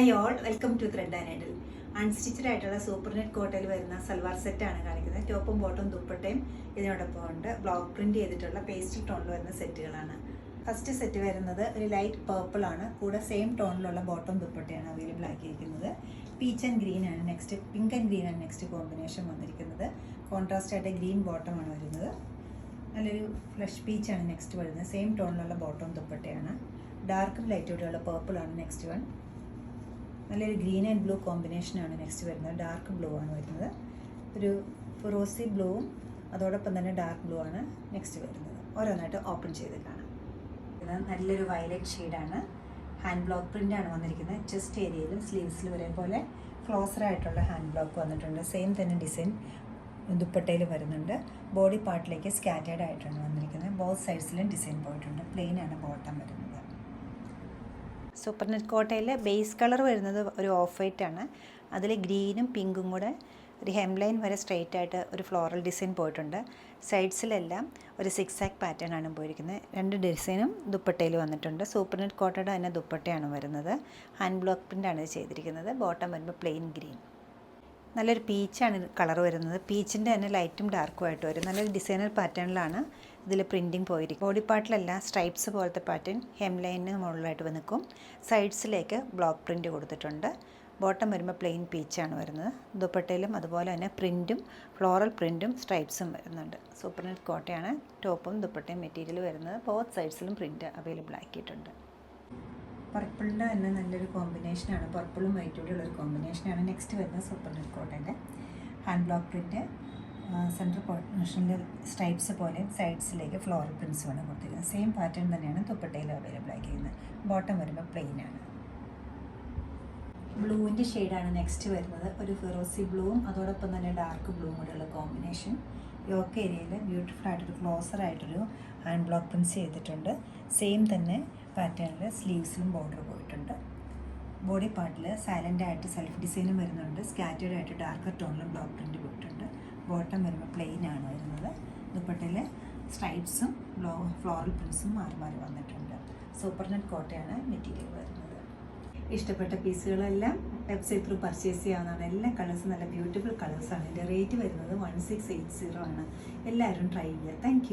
Hi all, welcome to thread and needle. Unstitched ആയിട്ടുള്ള super net കോട്ടയിൽ വരുന്ന സൽവാർ സെറ്റാണ് കാണിക്കുന്നത്. ടോപ്പും ബോട്ടും ദുപ്പട്ടയും ഇതിനോടൊപ്പം ഉണ്ട്. ബ്ലോക്ക് പ്രിന്റ് ചെയ്തിട്ടുള്ള പേസ്റ്റൽ ടോണിൽ വരുന്ന സെറ്റുകളാണ്. ഫസ്റ്റ് സെറ്റ് വരുന്നത് ഒരു ലൈറ്റ് പേർപ്പിൾ ആണ്. കൂടെ സെയിം ടോണിലുള്ള ബോട്ടം ദുപ്പട്ടയാണ് അവൈലബിൾ ആക്കിയിരിക്കുന്നത്. പീച്ച് ആൻഡ് ഗ്രീൻ ആണ് നെക്സ്റ്റ്, പിങ്ക് ആൻഡ് ഗ്രീൻ ആണ് നെക്സ്റ്റ് കോമ്പിനേഷൻ വന്നിരിക്കുന്നത്. കോൺട്രാസ്റ്റ് ആയിട്ട് ഗ്രീൻ ബോട്ടമാണ് വരുന്നത്. നല്ലൊരു ഫ്ലഷ് പീച്ചാണ് നെക്സ്റ്റ് വരുന്നത്. സെയിം ടോണിലുള്ള ബോട്ടം ദുപ്പട്ടയാണ്. ഡാർക്കും ലൈറ്റോടെയുള്ള പേർപ്പിളാണ് നെക്സ്റ്റ് വൺ. നല്ലൊരു ഗ്രീൻ ആൻഡ് ബ്ലൂ കോമ്പിനേഷനാണ് നെക്സ്റ്റ് വരുന്നത്. ഡാർക്ക് ബ്ലൂ ആണ് വരുന്നത്. ഒരു റോസി ബ്ലൂവും അതോടൊപ്പം തന്നെ ഡാർക്ക് ബ്ലൂ ആണ് നെക്സ്റ്റ് വരുന്നത്. ഓരോന്നായിട്ട് ഓപ്പൺ ചെയ്ത് കാണാം. ഇത് നല്ലൊരു വയലറ്റ് ഷെയ്ഡാണ്. ഹാൻഡ് ബ്ലോക്ക് പ്രിൻ്റാണ് വന്നിരിക്കുന്നത്. ചെസ്റ്റ് ഏരിയയിലും സ്ലീവ്സിലും ഒരേപോലെ ക്ലോസറായിട്ടുള്ള ഹാൻഡ് ബ്ലോക്ക് വന്നിട്ടുണ്ട്. സെയിം തന്നെ ഡിസൈൻ ദുപ്പട്ടയിൽ വരുന്നുണ്ട്. ബോഡി പാർട്ടിലേക്ക് സ്കാറ്റേഡ് ആയിട്ടാണ് വന്നിരിക്കുന്നത്. ബോത്ത് സൈഡ്സിലും ഡിസൈൻ പോയിട്ടുണ്ട്. പ്ലെയിൻ ആണ് ബോട്ടം വരുന്നത്. സൂപ്പർ നെറ്റ് കോട്ടയിൽ ബേസ് കളർ വരുന്നത് ഒരു ഓഫ് വൈറ്റ് ആണ്. അതിൽ ഗ്രീനും പിങ്കും കൂടെ ഒരു ഹെം ലൈൻ വരെ സ്ട്രെയിറ്റ് ആയിട്ട് ഒരു ഫ്ലോറൽ ഡിസൈൻ പോയിട്ടുണ്ട്. സൈഡ്സിലെല്ലാം ഒരു സിക്സ് ആക്ക് പാറ്റേൺ ആണ് പോയിരിക്കുന്നത്. രണ്ട് ഡിസൈനും ദുപ്പട്ടയിൽ വന്നിട്ടുണ്ട്. സൂപ്പർ നെറ്റ് കോട്ടയുടെ തന്നെ ദുപ്പട്ടയാണ് വരുന്നത്. ഹാൻഡ് ബ്ലോക്ക് പ്രിൻ്റാണ് ഇത് ചെയ്തിരിക്കുന്നത്. ബോട്ടം വരുമ്പോൾ പ്ലെയിൻ ഗ്രീൻ. നല്ലൊരു പീച്ചാണ് കളർ വരുന്നത്. പീച്ചിൻ്റെ തന്നെ ലൈറ്റും ഡാർക്കും ആയിട്ട് വരും. നല്ലൊരു ഡിസൈനർ പാറ്റേണിലാണ് ഇതിൽ പ്രിൻറ്റിങ് പോയിരിക്കും. ബോഡി പാർട്ടിലെല്ലാം സ്ട്രൈപ്സ് പോലത്തെ പാറ്റേൺ ഹെം ലൈനിന് മുകളിലായിട്ട് നിൽക്കും. സൈഡ്സിലേക്ക് ബ്ലോക്ക് പ്രിൻറ്റ് കൊടുത്തിട്ടുണ്ട്. ബോട്ടം വരുമ്പോൾ പ്ലെയിൻ പീച്ചാണ് വരുന്നത്. ദുപ്പട്ടയിലും അതുപോലെ തന്നെ പ്രിൻറ്റും ഫ്ലോറൽ പ്രിൻറ്റും സ്ട്രൈപ്സും വരുന്നുണ്ട്. സൂപ്പർ നെറ്റ് കോട്ടയാണ് ടോപ്പും ദുപ്പട്ടയും മെറ്റീരിയൽ വരുന്നത്. ബോത്ത് സൈഡ്സിലും പ്രിൻറ്റ് അവൈലബിൾ ആക്കിയിട്ടുണ്ട്. പർപ്പിളിൻ്റെ തന്നെ നല്ലൊരു കോമ്പിനേഷനാണ്. പർപ്പിളും വൈറ്റോടെ ഉള്ളൊരു കോമ്പിനേഷനാണ് നെക്സ്റ്റ് വരുന്നത്. സൂപ്പർ നെറ്റ് കോട്ടൻ്റെ ഹാൻഡ് ബ്ലോക്ക് പ്രിൻറ്റ് സെൻറ്റർ പോർഷനിൽ സ്ട്രൈപ്സ് പോലെ സൈഡ്സിലേക്ക് ഫ്ലോറൽ പ്രിൻസുമാണ് കൊടുത്തിരിക്കുന്നത്. സെയിം പാറ്റേൺ തന്നെയാണ് ദുപ്പട്ടയിൽ അവൈലബിൾ ആക്കിയിരിക്കുന്നത്. ബോട്ടം വരുമ്പോൾ പ്ലെയിൻ ആണ്. ബ്ലൂവിൻ്റെ ഷെയ്ഡാണ് നെക്സ്റ്റ് വരുന്നത്. ഒരു ഫിറോസി ബ്ലൂവും അതോടൊപ്പം തന്നെ ഡാർക്ക് ബ്ലൂവും കൂടെയുള്ള കോമ്പിനേഷൻ. യോക്ക് ഏരിയയിൽ ബ്യൂട്ടിഫുൾ ആയിട്ടൊരു ക്ലോസർ ആയിട്ടൊരു ഹാൻഡ് ബ്ലോക്ക് പ്രിൻസ് ചെയ്തിട്ടുണ്ട്. സെയിം തന്നെ പാറ്റേണിൽ സ്ലീവ്സിലും ബോർഡർ പോയിട്ടുണ്ട്. ബോഡി പാർട്ടിൽ സൈലൻ്റ് ആയിട്ട് സെൽഫ് ഡിസൈനും വരുന്നുണ്ട്. സ്കാറ്റേഡ് ആയിട്ട് ഡാർക്കർ ടോണിലും ബ്ലോക്ക് പ്രിൻറ്റ് പോയിട്ടുണ്ട്. ബോട്ടം വരുമ്പോൾ പ്ലെയിൻ ആണ് വരുന്നത്. ദുപ്പട്ടയിൽ സ്ട്രൈപ്സും ഫ്ലോറൽ പ്രിൻസും മാറി മാറി വന്നിട്ടുണ്ട്. സൂപ്പർ നെറ്റ് കോട്ടയാണ് മെറ്റീരിയൽ വരുന്നത്. ഇഷ്ടപ്പെട്ട പീസുകളെല്ലാം വെബ്സൈറ്റ് ത്രൂ പർച്ചേസ് ചെയ്യാവുന്നതാണ്. എല്ലാ കളേഴ്സും നല്ല ബ്യൂട്ടിഫുൾ കളേഴ്സാണ്. ഇതിൻ്റെ റേറ്റ് വരുന്നത് 1680 ആണ്. എല്ലാവരും ട്രൈ ചെയ്യുക. താങ്ക്